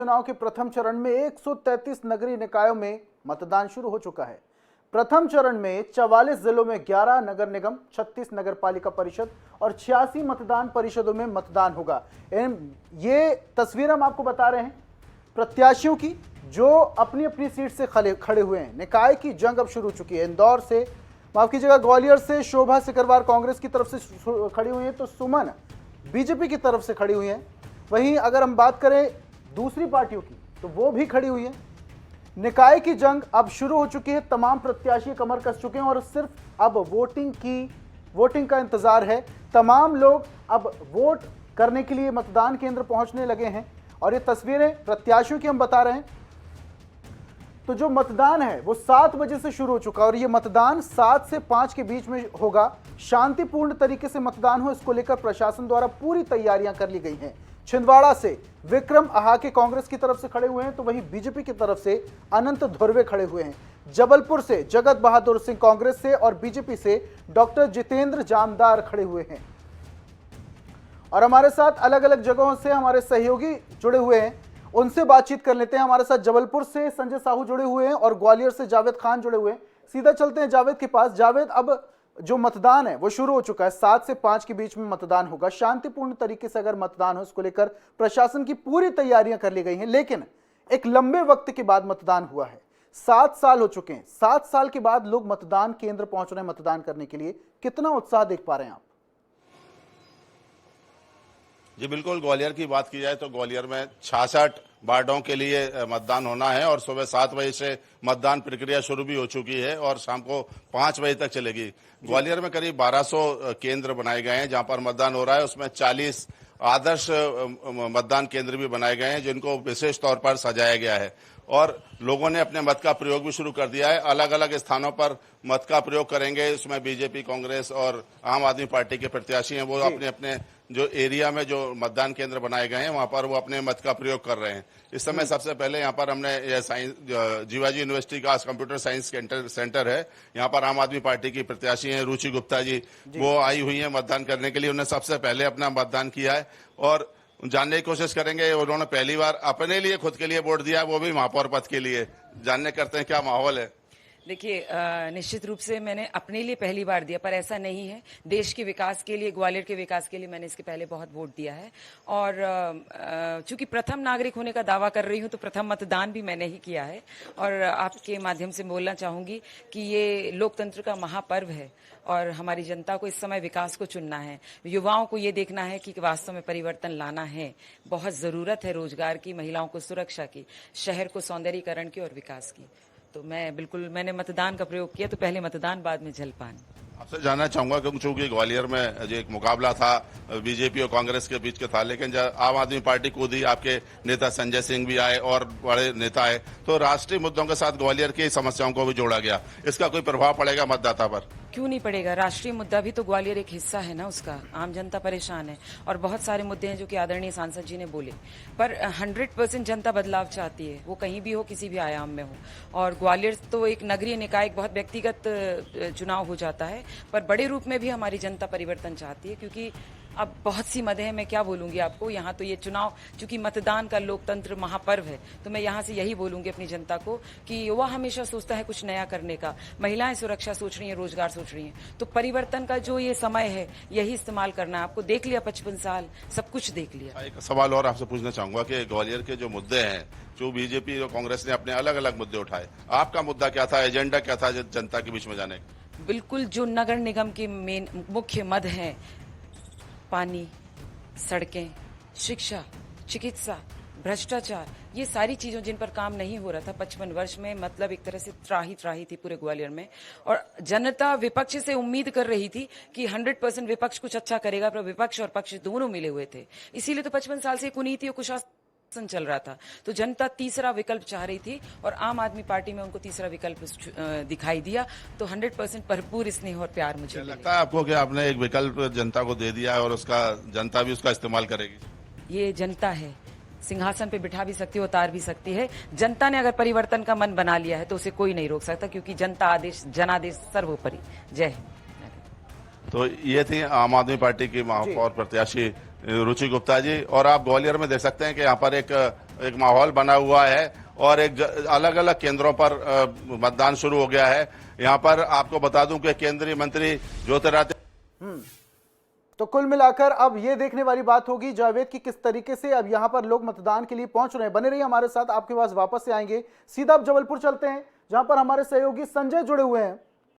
चुनाव के प्रथम चरण में 133 नगरीय निकायों में मतदान शुरू हो चुका है। प्रथम चरण में 44 जिलों में 11 नगर निगम, 36 नगर पालिका परिषद और 86 मतदान परिषदों में मतदान होगा। ये तस्वीर हम आपको बता रहे हैं प्रत्याशियों की जो अपनी अपनी सीट से खड़े हुए हैं। निकाय की जंग अब शुरू हो चुकी है। इंदौर से, माफ कीजिएगा, ग्वालियर से शोभा सिकरवार कांग्रेस की तरफ से खड़ी हुई है, तो सुमन बीजेपी की तरफ से खड़ी हुई है। वहीं अगर हम बात करें दूसरी पार्टियों की तो वो भी खड़ी हुई है। निकाय की जंग अब शुरू हो चुकी है। तमाम प्रत्याशी कमर कस चुके हैं और सिर्फ अब वोटिंग का इंतजार है। तमाम लोग अब वोट करने के लिए मतदान केंद्र पहुंचने लगे हैं और ये तस्वीरें प्रत्याशियों की हम बता रहे हैं। तो जो मतदान है वो 7 बजे से शुरू हो चुका और ये मतदान 7 से 5 के बीच में होगा। शांतिपूर्ण तरीके से मतदान हो, इसको लेकर प्रशासन द्वारा पूरी तैयारियां कर ली गई हैं। छिंदवाड़ा से विक्रम आहाके कांग्रेस की तरफ से खड़े हुए हैं, तो वहीं बीजेपी की तरफ से अनंत धुर्वे खड़े हुए हैं। जबलपुर से जगत बहादुर सिंह कांग्रेस से और बीजेपी से डॉक्टर जितेंद्र जामदार खड़े हुए हैं। और हमारे साथ अलग अलग जगहों से हमारे सहयोगी जुड़े हुए हैं, उनसे बातचीत कर लेते हैं। हमारे साथ जबलपुर से संजय साहू जुड़े हुए हैं और ग्वालियर से जावेद खान जुड़े हुए हैं। सीधा चलते हैं जावेद के पास। जावेद, अब जो मतदान है वो शुरू हो चुका है। 7 से 5 के बीच में मतदान होगा। शांतिपूर्ण तरीके से अगर मतदान हो, इसको लेकर प्रशासन की पूरी तैयारियां कर ली गई हैं। लेकिन एक लंबे वक्त के बाद मतदान हुआ है। 7 साल हो चुके हैं। 7 साल के बाद लोग मतदान केंद्र पहुंच रहे हैं मतदान करने के लिए। कितना उत्साह देख पा रहे हैं आप? जी बिल्कुल, ग्वालियर की बात की जाए तो ग्वालियर में 66 वार्डों के लिए मतदान होना है और सुबह 7 बजे से मतदान प्रक्रिया शुरू भी हो चुकी है और शाम को 5 बजे तक चलेगी। ग्वालियर में करीब 1200 केंद्र बनाए गए हैं जहां पर मतदान हो रहा है। उसमें 40 आदर्श मतदान केंद्र भी बनाए गए हैं जिनको विशेष तौर पर सजाया गया है और लोगों ने अपने मत का प्रयोग भी शुरू कर दिया है। अलग अलग स्थानों पर मत का प्रयोग करेंगे। इसमें बीजेपी, कांग्रेस और आम आदमी पार्टी के प्रत्याशी हैं, वो अपने अपने जो एरिया में जो मतदान केंद्र बनाए गए हैं वहां पर वो अपने मत का प्रयोग कर रहे हैं। इस समय सबसे पहले यहाँ पर हमने यह जीवाजी यूनिवर्सिटी का कंप्यूटर साइंस सेंटर है, यहाँ पर आम आदमी पार्टी की प्रत्याशी हैं रुचि गुप्ता जी, वो आई हुई है मतदान करने के लिए। उन्होंने सबसे पहले अपना मतदान किया है और जानने की कोशिश करेंगे। उन्होंने पहली बार अपने लिए, खुद के लिए वोट दिया, वो भी महापौर पद के लिए। जानने करते हैं क्या माहौल है। देखिए, निश्चित रूप से मैंने अपने लिए पहली बार दिया, पर ऐसा नहीं है। देश के विकास के लिए, ग्वालियर के विकास के लिए मैंने इसके पहले बहुत वोट दिया है और चूंकि प्रथम नागरिक होने का दावा कर रही हूं तो प्रथम मतदान भी मैंने ही किया है। और आपके माध्यम से बोलना चाहूंगी कि ये लोकतंत्र का महापर्व है और हमारी जनता को इस समय विकास को चुनना है। युवाओं को ये देखना है कि वास्तव में परिवर्तन लाना है। बहुत जरूरत है रोजगार की, महिलाओं को सुरक्षा की, शहर को सौंदर्यीकरण की और विकास की। तो मैंने मतदान का प्रयोग किया, तो पहले मतदान बाद में जलपान। आपसे जानना चाहूंगा कि चूंकि ग्वालियर में जो एक मुकाबला था बीजेपी और कांग्रेस के बीच का था, लेकिन जब आम आदमी पार्टी कूदी, आपके नेता संजय सिंह भी आए और बड़े नेता आए, तो राष्ट्रीय मुद्दों के साथ ग्वालियर की समस्याओं को भी जोड़ा गया। इसका कोई प्रभाव पड़ेगा मतदाता पर? क्यों नहीं पड़ेगा। राष्ट्रीय मुद्दा भी तो ग्वालियर एक हिस्सा है ना उसका। आम जनता परेशान है और बहुत सारे मुद्दे हैं जो कि आदरणीय सांसद जी ने बोले, पर 100% जनता बदलाव चाहती है, वो कहीं भी हो, किसी भी आयाम में हो। और ग्वालियर तो एक नगरीय निकाय, एक बहुत व्यक्तिगत चुनाव हो जाता है, पर बड़े रूप में भी हमारी जनता परिवर्तन चाहती है। क्योंकि अब बहुत सी मदें हैं, मैं क्या बोलूंगी आपको। यहाँ तो ये चुनाव, चूंकि मतदान का लोकतंत्र महापर्व है, तो मैं यहाँ से यही बोलूंगी अपनी जनता को कि युवा हमेशा सोचता है कुछ नया करने का, महिलाएं सुरक्षा सोच रही हैं, रोजगार सोच रही हैं, तो परिवर्तन का जो ये समय है यही इस्तेमाल करना है। आपको देख लिया 55 साल, सब कुछ देख लिया। एक सवाल और आपसे पूछना चाहूंगा कि ग्वालियर के जो मुद्दे हैं, जो बीजेपी और कांग्रेस ने अपने अलग अलग मुद्दे उठाए, आपका मुद्दा क्या था, एजेंडा क्या था जनता के बीच में जाने का? बिल्कुल, जो नगर निगम के मुख्य मद हैं, पानी, सड़कें, शिक्षा, चिकित्सा, भ्रष्टाचार, ये सारी चीजों जिन पर काम नहीं हो रहा था 55 वर्ष में, मतलब एक तरह से त्राही थी पूरे ग्वालियर में। और जनता विपक्ष से उम्मीद कर रही थी कि 100% विपक्ष कुछ अच्छा करेगा, पर विपक्ष और पक्ष दोनों मिले हुए थे। इसीलिए तो 55 साल से कुनीति और कुशासन चल रहा था। तो जनता तीसरा विकल्प चाह रही थी और आम आदमी पार्टी में उनको तीसरा विकल्प दिखाई दिया। तो 100% भरपूर स्नेह और प्यार मुझे लगता है आपको कि आपने एक विकल्प जनता को दे दिया है और उसका जनता भी उसका इस्तेमाल करेगी? ये जनता है, सिंहासन पे बिठा भी सकती है, उतार भी सकती है। जनता ने अगर परिवर्तन का मन बना लिया है तो उसे कोई नहीं रोक सकता, क्योंकि जनता आदेश, जनादेश सर्वोपरि। जय हिंद। तो ये थी आम आदमी पार्टी की महापौर प्रत्याशी रुचि गुप्ता जी। और आप ग्वालियर में देख सकते हैं कि यहाँ पर एक एक माहौल बना हुआ है और एक अलग अलग केंद्रों पर मतदान शुरू हो गया है। यहाँ पर आपको बता दूं कि केंद्रीय मंत्री ज्योतिरादित्य तो कुल मिलाकर अब ये देखने वाली बात होगी जावेद कि किस तरीके से अब यहां पर लोग मतदान के लिए पहुंच रहे हैं। बने रहिए हमारे साथ, आपके पास वापस से आएंगे। सीधा अब जबलपुर चलते हैं जहां पर हमारे सहयोगी संजय जुड़े हुए हैं।